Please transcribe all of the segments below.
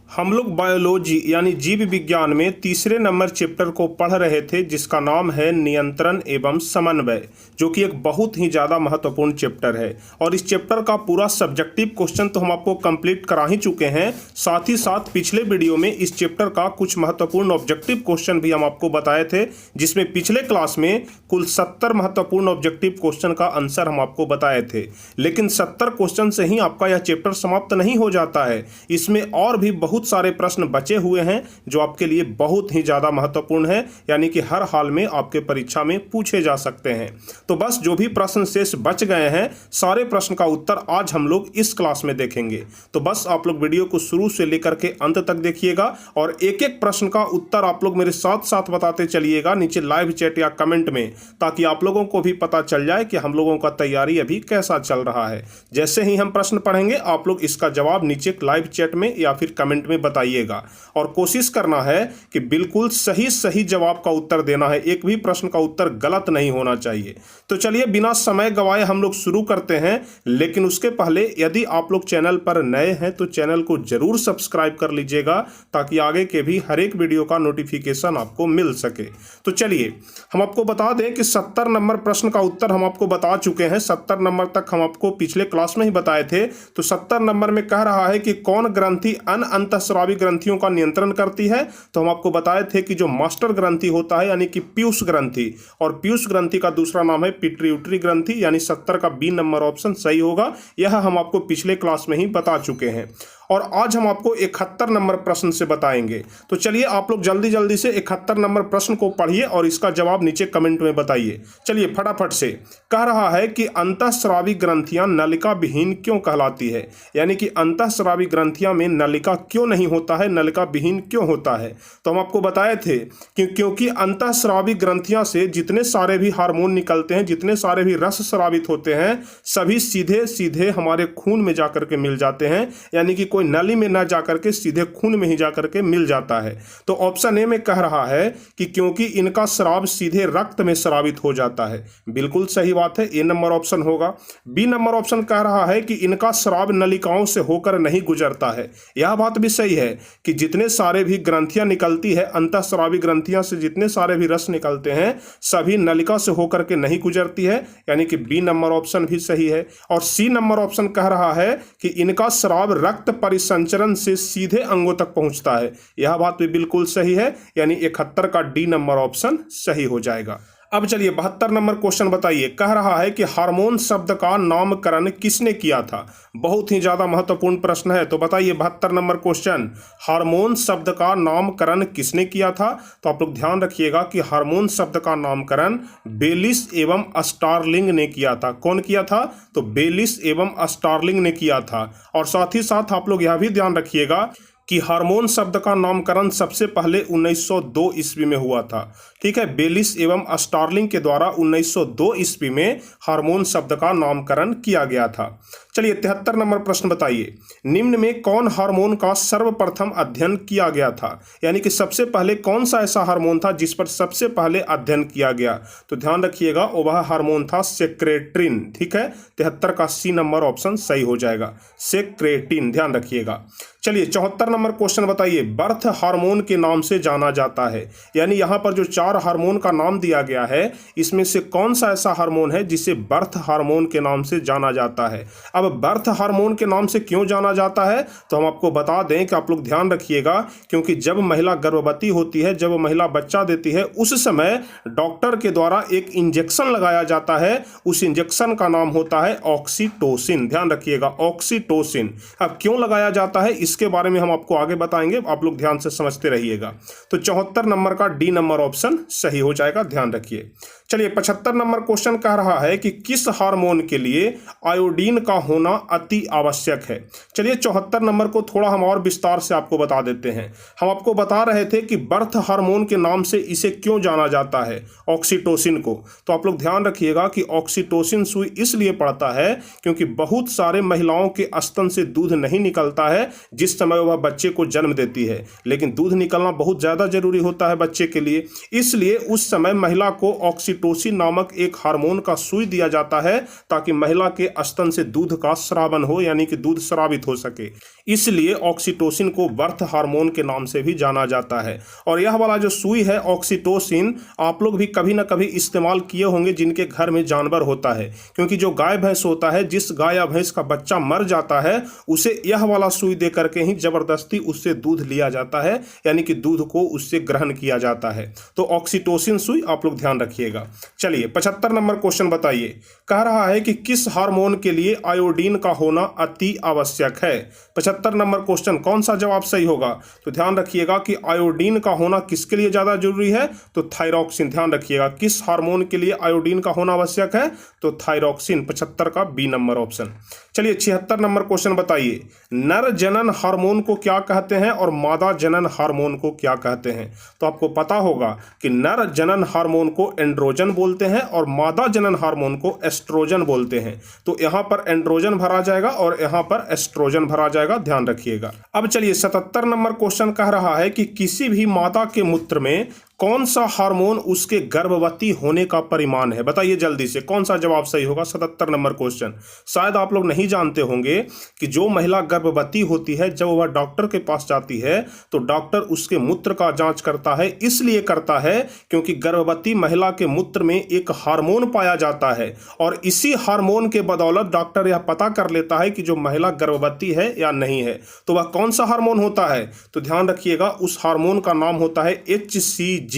हम लोग बायोलॉजी यानी जीव विज्ञान में तीसरे नंबर चैप्टर को पढ़ रहे थे जिसका नाम है नियंत्रण एवं समन्वय, जो कि एक बहुत ही ज़्यादा महत्वपूर्ण चैप्टर है। और इस चैप्टर का पूरा सब्जेक्टिव क्वेश्चन तो हम आपको कंप्लीट करा ही चुके हैं, साथ ही साथ पिछले वीडियो में इस चैप्टर का कुछ महत्वपूर्ण ऑब्जेक्टिव क्वेश्चन भी हम आपको बताए थे, जिसमें पिछले क्लास में कुल 70 महत्वपूर्ण ऑब्जेक्टिव क्वेश्चन का आंसर हम आपको बताए थे। लेकिन 70 क्वेश्चन से ही आपका यह चैप्टर समाप्त नहीं हो जाता है, इसमें और भी बहुत सारे प्रश्न बचे हुए हैं जो आपके लिए बहुत ही ज्यादा महत्वपूर्ण है, यानी कि हर हाल में आपके परीक्षा में पूछे जा सकते हैं। तो बस जो भी प्रश्न शेष बच गए हैं, सारे प्रश्न का उत्तर आज हम लोग इस क्लास में देखेंगे। तो बस आप लोग वीडियो को शुरू से लेकर के अंत तक देखिएगा और एक एक प्रश्न का उत्तर आप लोग मेरे साथ साथ बताते चलिएगा नीचे लाइव चैट या कमेंट में, ताकि आप लोगों को भी पता चल जाए कि हम लोगों का तैयारी अभी कैसा चल रहा है। जैसे ही हम प्रश्न पढ़ेंगे आप लोग इसका जवाब नीचे लाइव चैट में या फिर कमेंट में बताइएगा और कोशिश करना है कि बिल्कुल सही सही जवाब का उत्तर देना है, एक भी प्रश्न का उत्तर गलत नहीं होना चाहिए। तो चलिए बिना समय गवाए हम लोग शुरू करते हैं, लेकिन उसके पहले यदि आप लोग चैनल पर नए हैं तो चैनल को जरूर सब्सक्राइब कर लीजिएगा, ताकि आगे के भी हर एक वीडियो का नोटिफिकेशन आपको मिल सके। तो चलिए हम आपको बता दें कि 70 नंबर प्रश्न का उत्तर हम आपको बता चुके हैं। 70 नंबर तक हम आपको पिछले क्लास में ही बताए थे। तो 70 नंबर में कह रहा है कि कौन ग्रंथि अंतःस्रावी ग्रंथियों का नियंत्रण करती है। तो हम आपको बताए थे कि जो मास्टर ग्रंथि होता है यानी कि पीयूष ग्रंथि, और पीयूष ग्रंथि का दूसरा नाम है पिट्यूटरी ग्रंथि, यानी 70 का बी नंबर ऑप्शन सही होगा। यह हम आपको पिछले क्लास में ही बता चुके हैं और आज हम आपको 71 नंबर प्रश्न से बताएंगे। तो चलिए आप लोग जल्दी जल्दी से 71 नंबर प्रश्न को पढ़िए और इसका जवाब नीचे कमेंट में बताइए। चलिए फटाफट से। कह रहा है कि अंतःस्रावी ग्रंथियां नलिका विहीन क्यों कहलाती है, यानी कि अंतःस्रावी ग्रंथियां में नलिका क्यों नहीं होता है, नलिका विहीन क्यों होता है। तो हम आपको बताए थे कि क्योंकि अंतःस्रावी ग्रंथियां से जितने सारे भी हार्मोन निकलते हैं, जितने सारे भी रस स्रावित होते हैं, सभी सीधे सीधे हमारे खून में जाकर के मिल जाते हैं, यानी कि कोई नली में ना जाकर के सीधे खून में ही जाकर के मिल जाता है। तो ऑप्शन ए में कह रहा है कि क्योंकि इनका स्राव सीधे रक्त में स्रावित हो जाता है। बिल्कुल सही बात है, ए नंबर ऑप्शन होगा। बी नंबर ऑप्शन कह रहा है कि इनका स्राव नलिकाओं से होकर नहीं गुजरता है। यह बात भी सही है कि जितने सारे भी ग्रंथियां निकलती है, अंतःस्रावी ग्रंथियां से जितने सारे भी रस निकलते हैं, सभी नलिका से होकर के नहीं गुजरती है, यानी कि बी नंबर ऑप्शन भी सही है। और सी नंबर ऑप्शन कह रहा है कि इनका स्राव रक्त परिसंचरण से सीधे अंगों तक पहुंचता है। यह बात भी बिल्कुल सही है, यानी 71 का डी नंबर ऑप्शन सही हो जाएगा। अब चलिए 72 नंबर क्वेश्चन बताइए। कह रहा है कि हार्मोन शब्द का नामकरण किसने किया था। बहुत ही ज्यादा महत्वपूर्ण प्रश्न है। तो बताइए 72 नंबर क्वेश्चन, हार्मोन शब्द का नामकरण किसने किया था। तो आप लोग ध्यान रखिएगा कि हार्मोन शब्द का नामकरण बेलिस एवं स्टार्लिंग ने किया था। कौन किया था। तो बेलिस एवं स्टार्लिंग ने किया था। और साथ ही साथ आप लोग यह भी ध्यान रखिएगा कि हार्मोन शब्द का नामकरण सबसे पहले 1902 ईस्वी में हुआ था। ठीक है, बेलिस एवं स्टार्लिंग के द्वारा 1902 ईस्वी में हार्मोन शब्द का नामकरण किया गया था। चलिए 73 नंबर प्रश्न बताइए। निम्न में कौन हार्मोन का सर्वप्रथम अध्ययन किया गया था, यानी कि सबसे पहले कौन सा ऐसा हार्मोन था जिस पर सबसे पहले अध्ययन किया गया। तो ध्यान रखिएगा वह हार्मोन था सेक्रेटिन। ठीक है, 73 का सी नंबर ऑप्शन सही हो जाएगा, सेक्रेटिन, ध्यान रखिएगा। चलिए 74 नंबर क्वेश्चन बताइए। बर्थ हार्मोन के नाम से जाना जाता है, यानी यहाँ पर जो 4 हार्मोन का नाम दिया गया है, इसमें से कौन सा ऐसा हार्मोन है जिसे बर्थ हार्मोन के नाम से जाना जाता है। अब बर्थ हार्मोन के नाम से क्यों जाना जाता है, तो हम आपको बता दें कि आप लोग ध्यान रखिएगा, क्योंकि जब महिला गर्भवती होती है, जब महिला बच्चा देती है, उस समय डॉक्टर के द्वारा एक इंजेक्शन लगाया जाता है। उस इंजेक्शन का नाम होता है ऑक्सीटोसिन। ध्यान रखिएगा, ऑक्सीटोसिन। अब क्यों लगाया जाता है इसके बारे में हम आपको आगे बताएंगे, आप लोग ध्यान से समझते रहिएगा। तो 74 नंबर का डी नंबर ऑप्शन सही हो जाएगा, ध्यान रखिए। चलिए 75 नंबर क्वेश्चन कह रहा है कि किस हार्मोन के लिए आयोडीन का होना अति आवश्यक है। चलिए 74 नंबर को थोड़ा हम और विस्तार से आपको बता देते हैं। हम आपको बता रहे थे कि बर्थ हार्मोन के नाम से इसे क्यों जाना जाता है, ऑक्सीटोसिन को। तो आप लोग ध्यान रखिएगा कि ऑक्सीटोसिन सुई इसलिए पड़ता है क्योंकि बहुत सारे महिलाओं के स्तन से दूध नहीं निकलता है जिस समय वह बच्चे को जन्म देती है, लेकिन दूध निकलना बहुत ज़्यादा जरूरी होता है बच्चे के लिए, इसलिए उस समय महिला को ऑक्सीटोसिन ऑक्सीटोसिन नामक एक हार्मोन का सुई दिया जाता है ताकि महिला के स्तन से दूध का स्रावन हो, यानी कि दूध स्रावित हो सके। इसलिए ऑक्सीटोसिन को बर्थ हार्मोन के नाम से भी जाना जाता है। और यह वाला जो सुई है ऑक्सीटोसिन, आप लोग भी कभी ना कभी इस्तेमाल किए होंगे जिनके घर में जानवर होता है, क्योंकि जो गाय भैंस होता है, जिस गाय या भैंस का बच्चा मर जाता है उसे यह वाला सुई दे करके ही जबरदस्ती उससे दूध लिया जाता है, यानी कि दूध को उससे ग्रहण किया जाता है। तो ऑक्सीटोसिन सुई आप लोग ध्यान रखिएगा। चलिए 75 नंबर क्वेश्चन बताइए। कह रहा है कि किस हार्मोन के लिए आयोडीन का होना अति आवश्यक है। 75 नंबर क्वेश्चन, कौन सा जवाब सही होगा? तो ध्यान रखिएगा कि आयोडीन का होना किसके लिए ज्यादा जरूरी है? तो थायरॉक्सिन। ध्यान रखिएगा किस हार्मोन के लिए आयोडीन का होना आवश्यक है? तो थायरॉक्सिन। 75 का बी नंबर ऑप्शन। चलिए 76 नंबर क्वेश्चन बताइए। नर जनन हार्मोन को क्या कहते हैं और मादा जनन हार्मोन को क्या कहते हैं? तो आपको पता होगा कि नर जनन हार्मोन को एंड्रोजन बोलते हैं और मादा जनन हार्मोन को एस्ट्रोजन बोलते हैं। तो यहां पर एंड्रोजन भरा जाएगा और यहां पर एस्ट्रोजन भरा जाएगा, ध्यान रखिएगा। अब चलिए 77 नंबर क्वेश्चन कह रहा है कि किसी भी मादा के मूत्र में कौन सा हार्मोन उसके गर्भवती होने का परिमाण है? बताइए जल्दी से कौन सा जवाब सही होगा। 77 नंबर क्वेश्चन। शायद आप लोग नहीं जानते होंगे कि जो महिला गर्भवती होती है, जब वह डॉक्टर के पास जाती है तो डॉक्टर उसके मूत्र का जांच करता है। इसलिए करता है क्योंकि गर्भवती महिला के मूत्र में एक हार्मोन पाया जाता है और इसी हार्मोन के बदौलत डॉक्टर यह पता कर लेता है कि जो महिला गर्भवती है या नहीं है। तो वह कौन सा हार्मोन होता है? तो ध्यान रखिएगा उस हार्मोन का नाम होता है HCG,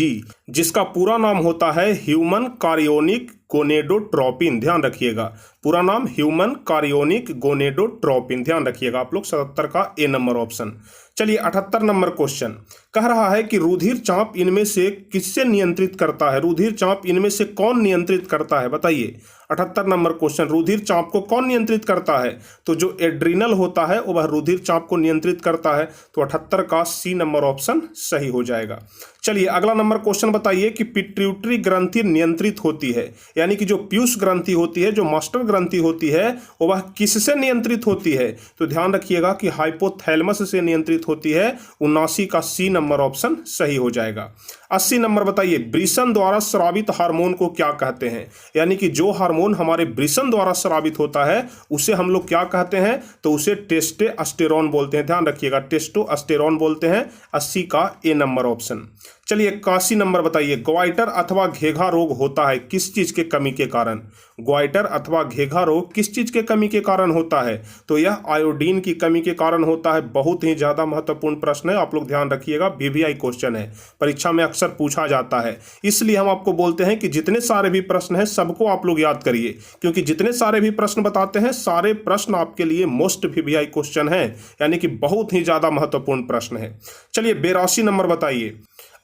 जिसका पूरा नाम होता है ह्यूमन कार्योनिक गोनेडोट्रोपिन। ध्यान रखिएगा पूरा नाम ह्यूमन कार्योनिक गोनेडोट्रोपिन। ध्यान रखिएगा आप लोग। 77 का ए नंबर ऑप्शन। चलिए 78 नंबर क्वेश्चन कह रहा है कि रुधिर चाप इनमें से किससे नियंत्रित करता है? रुधिर चाप इनमें से कौन नियंत्रित करता है? बताइए। 78 नंबर क्वेश्चन, रुधिर चाप को कौन नियंत्रित करता है? तो जो एड्रिनल होता है वह रुधिर चाप को नियंत्रित करता है। तो 78 का सी नंबर ऑप्शन सही हो जाएगा। चलिए अगला नंबर क्वेश्चन बताइए कि पिट्यूटरी ग्रंथि नियंत्रित होती है, यानी कि जो पीयूष ग्रंथि होती है, जो मास्टर ग्रंथि होती है, वह किससे नियंत्रित होती है? तो ध्यान रखिएगा कि हाइपोथैलेमस से नियंत्रित होती है। 79 का सी नंबर ऑप्शन सही हो जाएगा। 80 नंबर बताइए। वृषण द्वारा स्रावित हार्मोन को क्या कहते हैं? यानी कि जो हार्मोन हमारे वृषण द्वारा स्रावित होता है उसे हम लोग क्या कहते हैं? तो उसे टेस्टोस्टेरोन बोलते हैं। ध्यान रखिएगा टेस्टोस्टेरोन बोलते हैं। 80 का ए नंबर ऑप्शन। चलिए 81 नंबर बताइए। ग्वाइटर अथवा घेघा रोग होता है किस चीज के कमी के कारण? ग्वाइटर अथवा घेघा रोग किस चीज के कमी के कारण होता है? तो यह आयोडीन की कमी के कारण होता है। बहुत ही ज्यादा महत्वपूर्ण प्रश्न है, आप लोग ध्यान रखिएगा। VVI क्वेश्चन है, परीक्षा में अक्सर पूछा जाता है। इसलिए हम आपको बोलते हैं कि जितने सारे भी प्रश्न हैं सबको आप लोग याद करिए, क्योंकि जितने सारे भी प्रश्न बताते हैं सारे प्रश्न आपके लिए मोस्ट VVI क्वेश्चन है, यानी कि बहुत ही ज्यादा महत्वपूर्ण प्रश्न है। चलिए 82 नंबर बताइए।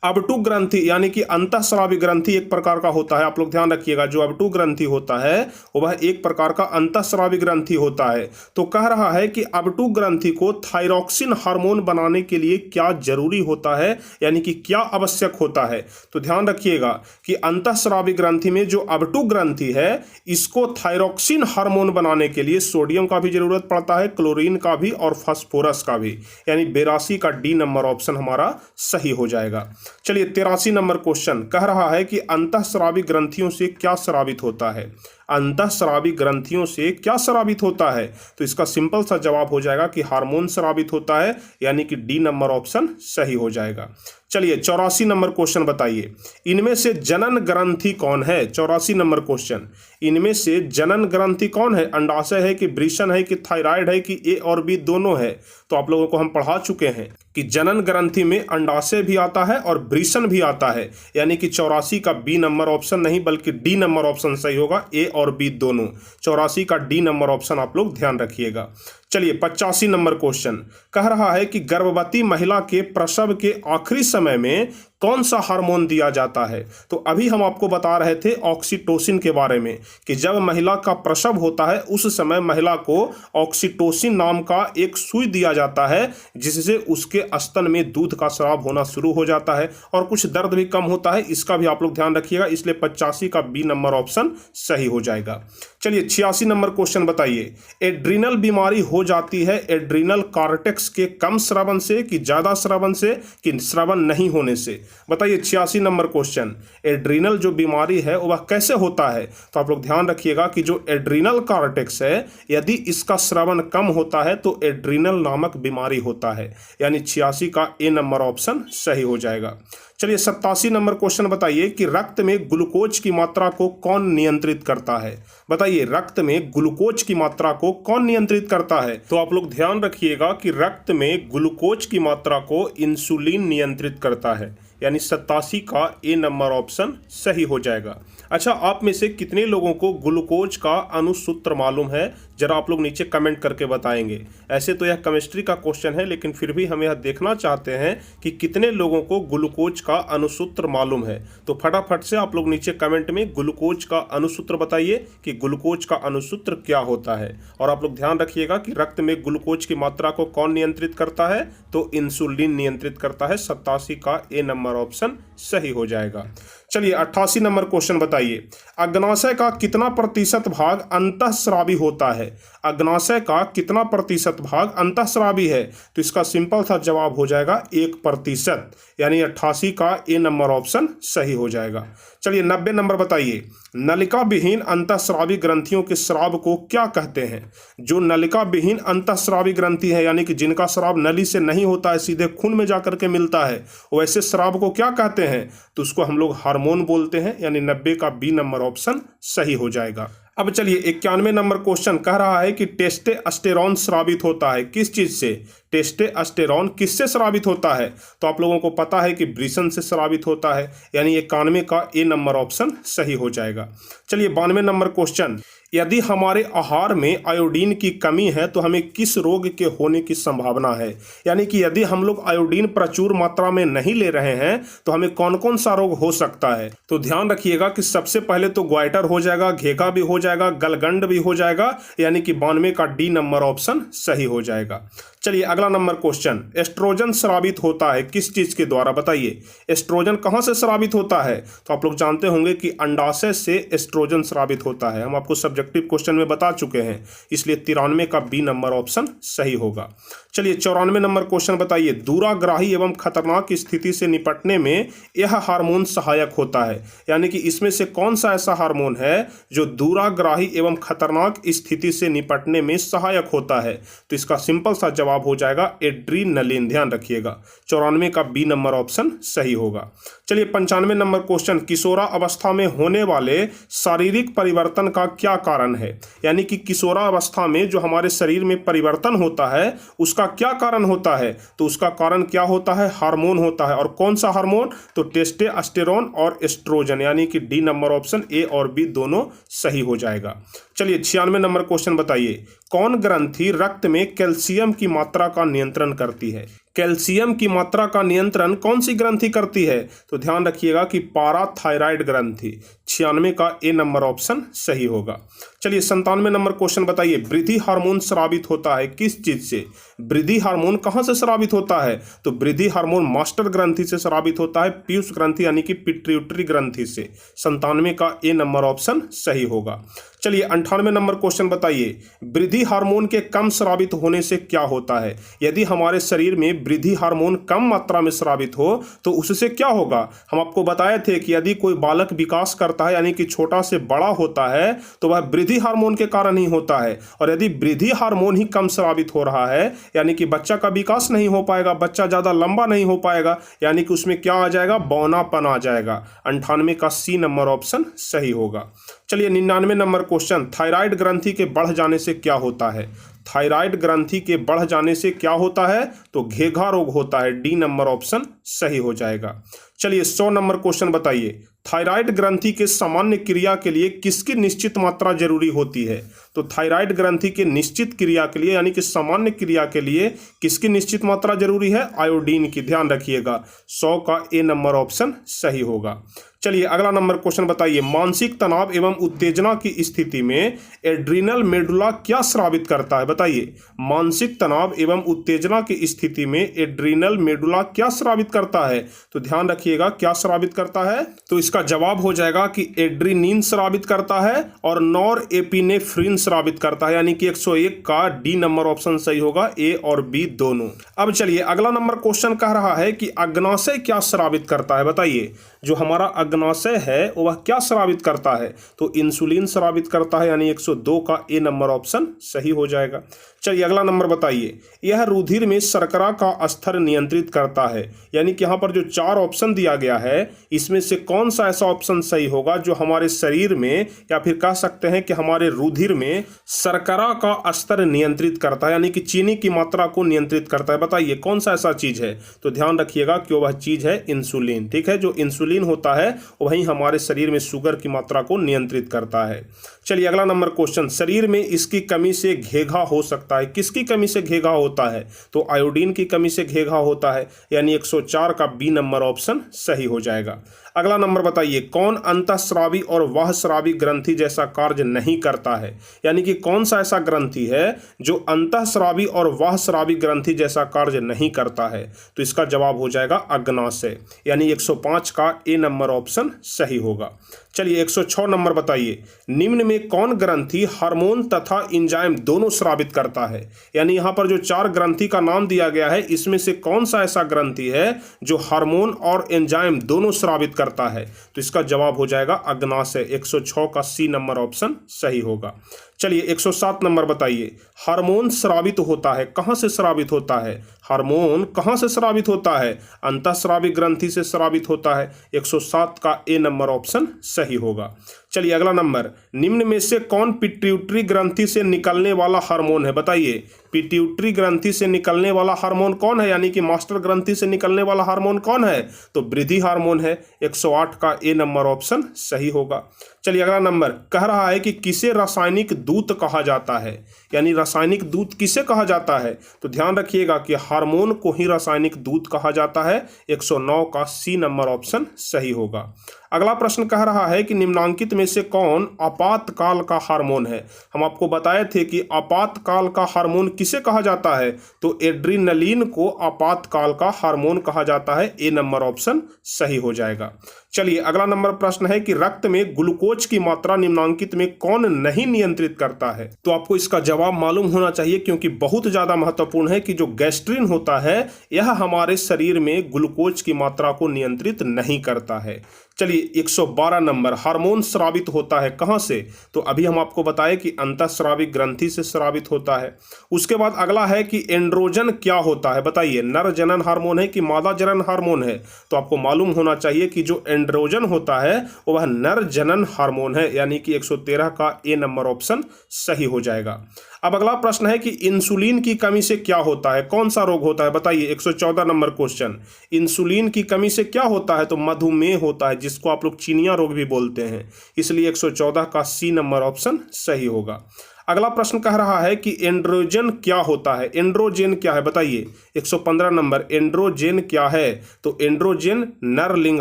अबटू ग्रंथि यानी कि अंतःस्रावी ग्रंथि एक प्रकार का होता है। आप लोग ध्यान रखिएगा जो अबटू ग्रंथि होता है वह एक प्रकार का अंतःस्रावी ग्रंथि होता है। तो कह रहा है कि अबटू ग्रंथि को थायरॉक्सिन हार्मोन बनाने के लिए क्या जरूरी होता है, यानी कि क्या आवश्यक होता है? तो ध्यान रखिएगा कि अंतःस्रावी ग्रंथि में जो अबटू ग्रंथि है इसको थायरॉक्सिन हार्मोन बनाने के लिए सोडियम का भी जरूरत पड़ता है, क्लोरीन का भी और फास्फोरस का भी, यानी 82 का डी नंबर ऑप्शन हमारा सही हो जाएगा। चलिए 83 नंबर क्वेश्चन कह रहा है कि अंतःस्रावी ग्रंथियों से क्या स्रावित होता है? अंतःस्रावी ग्रंथियों से क्या स्रावित होता है? तो इसका सिंपल सा जवाब हो जाएगा कि हार्मोन स्रावित होता है, यानी कि डी नंबर ऑप्शन सही हो जाएगा। चलिए 84 नंबर क्वेश्चन बताइए। इनमें से जनन ग्रंथि कौन है? 84 नंबर क्वेश्चन, इनमें से जनन ग्रंथि कौन है? अंडाशय है कि वृषण है कि थायराइड है कि ए और बी दोनों है? तो आप लोगों को हम पढ़ा चुके हैं कि जनन ग्रंथि में अंडाशय भी आता है और वृषण भी आता है, यानी कि 84 का बी नंबर ऑप्शन नहीं बल्कि डी नंबर ऑप्शन सही होगा, ए और बी दोनों। 84 का डी नंबर ऑप्शन आप लोग ध्यान रखिएगा। चलिए 85 नंबर क्वेश्चन कह रहा है कि गर्भवती महिला के प्रसव के आखिरी समय में कौन सा हार्मोन दिया जाता है? तो अभी हम आपको बता रहे थे ऑक्सीटोसिन के बारे में कि जब महिला का प्रसव होता है उस समय महिला को ऑक्सीटोसिन नाम का एक सुई दिया जाता है, जिससे उसके स्तन में दूध का स्राव होना शुरू हो जाता है और कुछ दर्द भी कम होता है। इसका भी आप लोग ध्यान रखिएगा, इसलिए 85 का बी नंबर ऑप्शन सही हो जाएगा। चलिए 86 नंबर क्वेश्चन बताइए। एड्रिनल बीमारी हो हो जाती है एड्रीनल कॉर्टेक्स के कम स्रावन से कि ज़्यादा स्रावन से कि स्रावन नहीं होने से? बताइए 86 नंबर क्वेश्चन। एड्रीनल जो बीमारी है वह कैसे होता है? तो आप लोग ध्यान रखिएगा कि जो एड्रीनल कॉर्टेक्स है यदि इसका स्रावन कम होता है तो एड्रीनल नामक बीमारी होता है, यानी 86 का ए नंबर ऑप्शन सही हो जाएगा। चलिए 87 नंबर क्वेश्चन बताइए कि रक्त में ग्लूकोज की मात्रा को कौन नियंत्रित करता है? बताइए रक्त में ग्लूकोज की मात्रा को कौन नियंत्रित करता है? तो आप लोग ध्यान रखिएगा कि रक्त में ग्लूकोज की मात्रा को इंसुलिन नियंत्रित करता है, यानी 87 का ए नंबर ऑप्शन सही हो जाएगा। अच्छा, आप में से कितने लोगों को ग्लूकोज का अणुसूत्र मालूम है? जरा आप लोग नीचे कमेंट करके बताएंगे। ऐसे तो यह केमिस्ट्री का क्वेश्चन है, लेकिन फिर भी हम यह देखना चाहते हैं कि कितने लोगों को ग्लूकोज का अणुसूत्र मालूम है। तो फटाफट से आप लोग नीचे कमेंट में ग्लूकोज का अणुसूत्र बताइए कि ग्लूकोज का अणुसूत्र क्या होता है। और आप लोग ध्यान रखिएगा कि रक्त में ग्लूकोज की मात्रा को कौन नियंत्रित करता है? तो इंसुलिन नियंत्रित करता है। 87 का ए नंबर ऑप्शन सही हो जाएगा। चलिए 88 नंबर क्वेश्चन बताइए, अग्नाशय का कितना प्रतिशत भाग अंतःस्रावी होता है? अग्नाशय का कितना प्रतिशत भाग अंतःस्रावी है? तो इसका सिंपल सा जवाब हो जाएगा 1%, यानी 88 का ए नंबर ऑप्शन सही हो जाएगा। चलिए 90 नंबर बताइए, नलिका विहीन अंतःस्रावी ग्रंथियों के स्राव को क्या कहते हैं? जो नलिका विहीन अंतःस्रावी ग्रंथि है, यानी कि जिनका स्राव नली से नहीं होता है, सीधे खून में जाकर के मिलता है, वैसे स्राव को क्या कहते हैं? तो उसको हम लोग हार्मोन बोलते हैं, यानी 90 का बी नंबर ऑप्शन सही हो जाएगा। अब चलिए 91 नंबर क्वेश्चन कह रहा है कि टेस्टोस्टेरोन स्रावित होता है किस चीज से? टेस्टोस्टेरोन किससे स्रावित होता है? तो आप लोगों को पता है कि वृषण से स्रावित होता है, यानी 91 का ए नंबर ऑप्शन सही हो जाएगा। चलिए 92 नंबर क्वेश्चन, यदि हमारे आहार में आयोडीन की कमी है तो हमें किस रोग के होने की संभावना है? यानी कि यदि हम लोग आयोडीन प्रचुर मात्रा में नहीं ले रहे हैं तो हमें कौन कौन सा रोग हो सकता है? तो ध्यान रखिएगा कि सबसे पहले तो ग्वाइटर हो जाएगा, घेका भी हो जाएगा, गलगंड भी हो जाएगा, यानी कि 92 का डी नंबर ऑप्शन सही हो जाएगा। चलिए अगला नंबर क्वेश्चन, एस्ट्रोजन स्रावित होता है किस चीज के द्वारा? बताइए एस्ट्रोजन कहां से स्रावित होता है? तो आप लोग जानते होंगे कि अंडाशय से एस्ट्रोजन स्रावित होता है। हम आपको सब्जेक्टिव क्वेश्चन में बता चुके हैं, इसलिए 93 का बी नंबर ऑप्शन सही होगा। चलिए 94 नंबर क्वेश्चन बताइए, दूराग्राही एवं खतरनाक स्थिति से निपटने में यह हार्मोन सहायक होता है, यानी कि इसमें से कौन सा ऐसा हार्मोन है जो दूराग्राही एवं खतरनाक स्थिति से निपटने में सहायक होता है? तो इसका सिंपल सा जवाब हो जाएगा एड्रीनलिन। ध्यान रखिएगा 94 का बी नंबर ऑप्शन सही होगा। चलिए 95 नंबर क्वेश्चन, किशोरा अवस्था में होने वाले शारीरिक परिवर्तन का क्या कारण है? यानी कि किशोरा अवस्था में जो हमारे शरीर में परिवर्तन होता है उसका क्या कारण होता है? तो उसका कारण क्या होता है? हार्मोन होता है। और कौन सा हार्मोन? तो टेस्टोस्टेरोन और एस्ट्रोजन, यानी कि डी नंबर ऑप्शन ए और बी दोनों सही हो जाएगा। चलिए 96 नंबर क्वेश्चन बताइए, कौन ग्रंथि रक्त में कैल्शियम की मात्रा का नियंत्रण करती है? कैल्शियम की मात्रा का नियंत्रण कौन सी ग्रंथि करती है? तो ध्यान रखिएगा कि पाराथायराइड ग्रंथि। 96 का ए नंबर ऑप्शन सही होगा। चलिए 97 नंबर क्वेश्चन बताइए, वृद्धि हार्मोन स्रावित होता है किस चीज से? वृद्धि हार्मोन कहां से स्रावित होता है? तो वृद्धि हार्मोन मास्टर ग्रंथि से स्रावित होता है, पीयूष ग्रंथि यानी कि पिट्यूटरी ग्रंथि से। 97 का ए नंबर ऑप्शन सही होगा। चलिए 98 नंबर क्वेश्चन बताइए, वृद्धि हार्मोन के कम स्रावित होने से क्या होता है? यदि हमारे शरीर में वृद्धि हार्मोन कम मात्रा में स्रावित हो तो उससे क्या होगा? हम आपको बताए थे कि यदि कोई बालक विकास करता है, यानी कि छोटा से बड़ा होता है, तो वह वृद्धि हार्मोन के कारण ही होता है। और यदि वृद्धि हार्मोन ही कम स्रावित हो रहा है, यानी कि बच्चा का विकास नहीं हो पाएगा, बच्चा ज्यादा लंबा नहीं हो पाएगा, यानी कि उसमें क्या आ जाएगा? बौनापन आ जाएगा। 98 का सी नंबर ऑप्शन सही होगा। चलिए 99 नंबर क्वेश्चन, थायराइड ग्रंथि के बढ़ जाने से क्या होता है? थायराइड ग्रंथि के बढ़ जाने से क्या होता है? तो घेघा रोग होता है। डी नंबर ऑप्शन सही हो जाएगा। चलिए 100 नंबर क्वेश्चन बताइए, थायराइड ग्रंथि के सामान्य क्रिया के लिए किसकी निश्चित मात्रा जरूरी होती है? तो थायराइड ग्रंथि के निश्चित क्रिया के लिए, यानी कि सामान्य क्रिया के लिए किसकी निश्चित मात्रा जरूरी है? आयोडीन की। ध्यान रखिएगा 100 का ए नंबर ऑप्शन सही होगा। चलिए अगला नंबर क्वेश्चन बताइए, मानसिक तनाव एवं उत्तेजना की स्थिति में एड्रीनल मेडुला क्या स्रावित करता है? बताइए मानसिक तनाव एवं उत्तेजना की स्थिति में एड्रीनल मेडुला क्या स्रावित करता है? तो ध्यान रखिएगा क्या स्रावित करता है? तो इसका जवाब हो जाएगा कि एड्रीनिन स्रावित करता है और नॉर एपिनेफ्रिन स्रावित करता है, यानी कि 101 का डी नंबर ऑप्शन सही होगा, ए और बी दोनों। अब चलिए अगला नंबर क्वेश्चन कह रहा है कि अग्नाशय क्या स्रावित करता है, बताइए। जो हमारा अग्नाशय है वह क्या स्रावित करता है, तो इंसुलिन स्रावित करता है, यानी 102 का ए नंबर ऑप्शन सही हो जाएगा। चलिए अगला नंबर बताइए। यह रुधिर में शर्करा का स्तर नियंत्रित करता है, यानी कि यहाँ पर जो 4 ऑप्शन दिया गया है इसमें से कौन सा ऐसा ऑप्शन सही होगा जो हमारे शरीर में, या फिर कह सकते हैं कि हमारे रुधिर में शर्करा का स्तर नियंत्रित करता है, यानी कि चीनी की मात्रा को नियंत्रित करता है। बताइए कौन सा ऐसा चीज है, तो ध्यान रखिएगा कि वह चीज है इंसुलिन। ठीक है, जो इंसुलिन होता है वही हमारे शरीर में शुगर की मात्रा को नियंत्रित करता है। चलिए अगला नंबर क्वेश्चन। शरीर में इसकी कमी से घेघा हो सकता है, किसकी कमी से घेघा होता है, तो आयोडीन की कमी से घेघा होता है, यानी 104 का बी नंबर ऑप्शन सही हो जाएगा। अगला नंबर बताइए। कौन अंतःस्रावी और वाहस्रावी ग्रंथि जैसा कार्य नहीं करता है, यानी कि कौन सा ऐसा ग्रंथि है जो अंतःस्रावी और वाहस्रावी ग्रंथि जैसा कार्य नहीं करता है, तो इसका जवाब हो जाएगा अग्नाशय, यानी 105 का ए नंबर ऑप्शन सही होगा। चलिए 106 नंबर बताइए। निम्न में कौन ग्रंथि हार्मोन तथा एंजाइम दोनों स्रावित करता है, यानी यहाँ पर जो 4 ग्रंथि का नाम दिया गया है इसमें से कौन सा ऐसा ग्रंथि है जो हार्मोन और एंजाइम दोनों स्रावित करता है, तो इसका जवाब हो जाएगा अग्नाशय, 106 का सी नंबर ऑप्शन सही होगा। चलिए 107 नंबर बताइए। हार्मोन स्रावित होता है, कहाँ से स्रावित होता है, हार्मोन कहाँ से स्रावित होता है, अंतःस्रावी ग्रंथि से स्रावित होता है, 107 का ए नंबर ऑप्शन सही होगा। चलिए अगला नंबर। निम्न में से कौन पिट्यूटरी ग्रंथि से निकलने वाला हार्मोन है, बताइए। पिट्यूटरी ग्रंथि से निकलने वाला हार्मोन कौन है, यानी कि मास्टर ग्रंथि से निकलने वाला हार्मोन कौन है, तो वृद्धि हार्मोन है, 108 का ए नंबर ऑप्शन सही होगा। चलिए अगला नंबर कह रहा है कि किसे रासायनिक दूत कहा जाता है, यानी रासायनिक दूत किसे कहा जाता है, तो ध्यान रखिएगा कि हार्मोन को ही रासायनिक दूत कहा जाता है, 109 का सी नंबर ऑप्शन सही होगा। अगला प्रश्न कह रहा है कि निम्नांकित में से कौन आपातकाल का हार्मोन है। हम आपको बताए थे कि आपातकाल का हार्मोन किसे कहा जाता है, तो एड्रीनलिन को आपातकाल का हार्मोन कहा जाता है, ए नंबर ऑप्शन सही हो जाएगा। चलिए अगला नंबर प्रश्न है कि रक्त में ग्लूकोज की मात्रा निम्नांकित में कौन नहीं नियंत्रित करता है, तो आपको इसका जवाब मालूम होना चाहिए क्योंकि बहुत ज्यादा महत्वपूर्ण है कि जो गैस्ट्रिन होता है यह हमारे शरीर में ग्लूकोज की मात्रा को नियंत्रित नहीं करता है। चलिए 112 नंबर। हार्मोन स्रावित होता है कहाँ से, तो अभी हम आपको बताएं कि अंतःस्रावी ग्रंथि से स्रावित होता है। उसके बाद अगला है कि एंड्रोजन क्या होता है, बताइए। नर जनन हार्मोन है कि मादा जनन हार्मोन है, तो आपको मालूम होना चाहिए कि जो एंड्रोजन होता है वह नर जनन हार्मोन है, यानी कि 113 का ए नंबर ऑप्शन सही हो जाएगा। अब अगला प्रश्न है कि इंसुलिन की कमी से क्या होता है, कौन सा रोग होता है, बताइए। 114 नंबर क्वेश्चन। इंसुलिन की कमी से क्या होता है, तो मधुमेह होता है, जिसको आप लोग चीनिया रोग भी बोलते हैं, इसलिए 114 का सी नंबर ऑप्शन सही होगा। अगला प्रश्न कह रहा है कि एंड्रोजन क्या होता है, एंड्रोजन क्या है, बताइए। 115 नंबर। एंड्रोजन क्या है, तो एंड्रोजन नर लिंग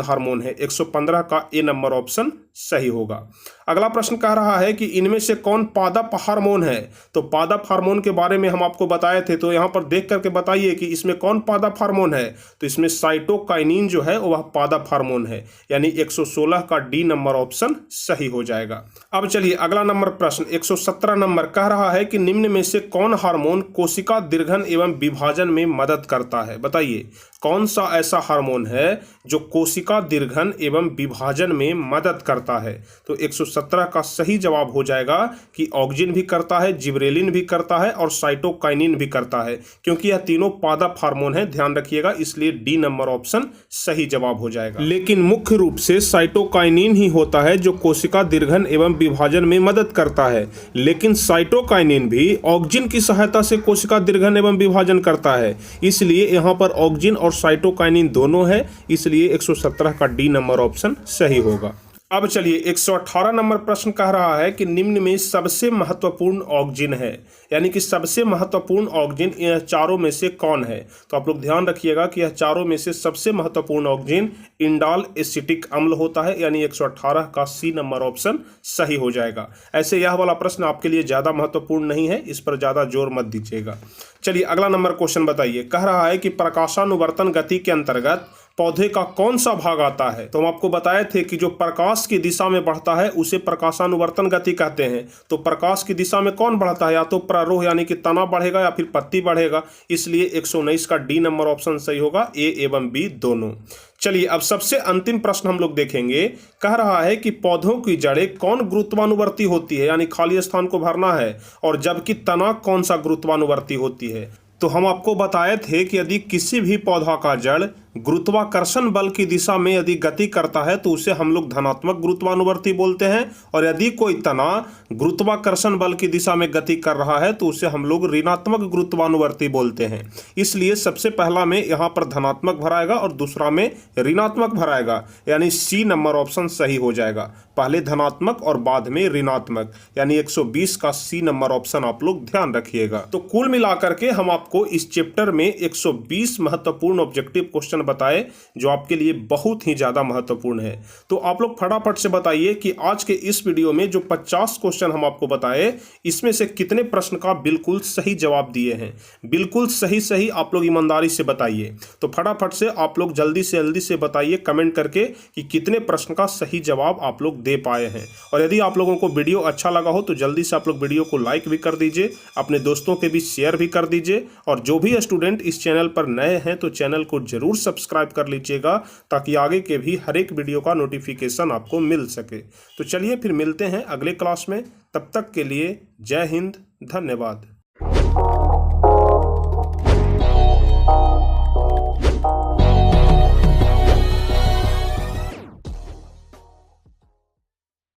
हार्मोन है, 115 का ए नंबर ऑप्शन सही होगा। अगला प्रश्न कह रहा है कि इनमें से कौन पादप हार्मोन है, तो पादप हार्मोन के बारे में हम आपको बताए थे, तो यहाँ पर देख करके बताइए कि इसमें कौन पादप हार्मोन है, तो इसमें साइटोकाइनिन जो है वह पादप हार्मोन है, यानी 116 का डी नंबर ऑप्शन सही हो जाएगा। अब चलिए अगला नंबर प्रश्न 117 नंबर कह रहा है कि निम्न में से कौन हार्मोन कोशिका दीर्घन एवं विभाजन में मदद करता है, बताइए। कौन सा ऐसा हार्मोन है जो कोशिका दीर्घन एवं विभाजन में मदद करता है, तो 117 का सही जवाब हो जाएगा कि ऑक्जिन भी करता है, जिब्रेलिन भी करता है और साइटोकाइनिन भी करता है, क्योंकि यह तीनों पादप हार्मोन है, ध्यान रखिएगा, इसलिए डी नंबर ऑप्शन सही जवाब हो जाएगा। लेकिन मुख्य रूप से साइटोकाइनिन ही होता है जो कोशिका दीर्घन एवं विभाजन में मदद करता है, लेकिन साइटोकाइनिन भी ऑक्जिन की सहायता से कोशिका दीर्घन एवं विभाजन करता है, इसलिए यहाँ पर ऑक्जिन और साइटोकाइनिन दोनों है, इसलिए 117 का डी नंबर ऑप्शन सही होगा। अब चलिए 118 नंबर प्रश्न कह रहा है कि निम्न में सबसे महत्वपूर्ण ऑक्जिन है, यानी कि सबसे महत्वपूर्ण ऑक्जिन यह चारों में से कौन है, तो आप लोग ध्यान रखिएगा कि यह चारों में से सबसे महत्वपूर्ण ऑक्जिन इंडाल एसिटिक अम्ल होता है, यानी 118 का सी नंबर ऑप्शन सही हो जाएगा। ऐसे यह वाला प्रश्न आपके लिए ज़्यादा महत्वपूर्ण नहीं है, इस पर ज़्यादा जोर मत दीजिएगा। चलिए अगला नंबर क्वेश्चन बताइए। कह रहा है कि प्रकाशानुवर्तन गति के अंतर्गत पौधे का कौन सा भाग आता है? तो हम आपको बताए थे कि जो प्रकाश की दिशा में बढ़ता है उसे प्रकाशानुवर्तन गति कहते हैं। तो प्रकाश की दिशा में कौन बढ़ता है? या तो प्रारोह यानी कि तना बढ़ेगा या फिर पत्ती बढ़ेगा। इसलिए 119 का डी नंबर ऑप्शन सही होगा, ए एवं बी दोनों। चलिए अब सबसे अंतिम प्रश्न हम लोग देखेंगे। कह रहा है कि पौधों की जड़ें कौन गुरुत्वानुवर्ती होती है, यानी खाली स्थान को भरना है, और जबकि तना कौन सा गुरुत्वानुवर्ती होती है। तो हम आपको बताए थे कि यदि किसी भी पौधा का जड़ गुरुत्वाकर्षण बल की दिशा में यदि गति करता है तो उसे हम लोग धनात्मक गुरुत्वानुवर्ती बोलते हैं, और यदि कोई तना गुरुत्वाकर्षण बल की दिशा में गति कर रहा है तो उसे हम लोग ऋणात्मक गुरुत्वानुवर्ती बोलते हैं। इसलिए सबसे पहला में यहाँ पर धनात्मक भराएगा और दूसरा में ऋणात्मक भराएगा, यानी सी नंबर ऑप्शन सही हो जाएगा। पहले धनात्मक और बाद में ऋणात्मक, यानी 120 का सी नंबर ऑप्शन आप लोग ध्यान रखिएगा। तो कुल मिलाकर के हम आपको इस चैप्टर में 120 महत्वपूर्ण ऑब्जेक्टिव क्वेश्चन बताए जो आपके लिए बहुत ही ज्यादा महत्वपूर्ण है। तो आप लोग फटाफट से बताइए कि आज के इस वीडियो में जो 50 क्वेश्चन हम आपको बताए इसमें से कितने प्रश्न का बिल्कुल सही जवाब दिए हैं। बिल्कुल सही आप लोग ईमानदारी से बताइए। तो फटाफट से आप लोग जल्दी से बताइए कमेंट करके कि कितने प्रश्न का सही जवाब आप लोग दे पाए हैं। और यदि आप लोगों को वीडियो अच्छा लगा हो तो जल्दी से आप लोग वीडियो को लाइक भी कर दीजिए, अपने दोस्तों के बीच शेयर भी कर दीजिए, और जो भी स्टूडेंट इस चैनल पर नए हैं तो चैनल को जरूर सब्सक्राइब कर लीजिएगा ताकि आगे के भी हर एक वीडियो का नोटिफिकेशन आपको मिल सके। तो चलिए फिर मिलते हैं अगले क्लास में, तब तक के लिए जय हिंद, धन्यवाद।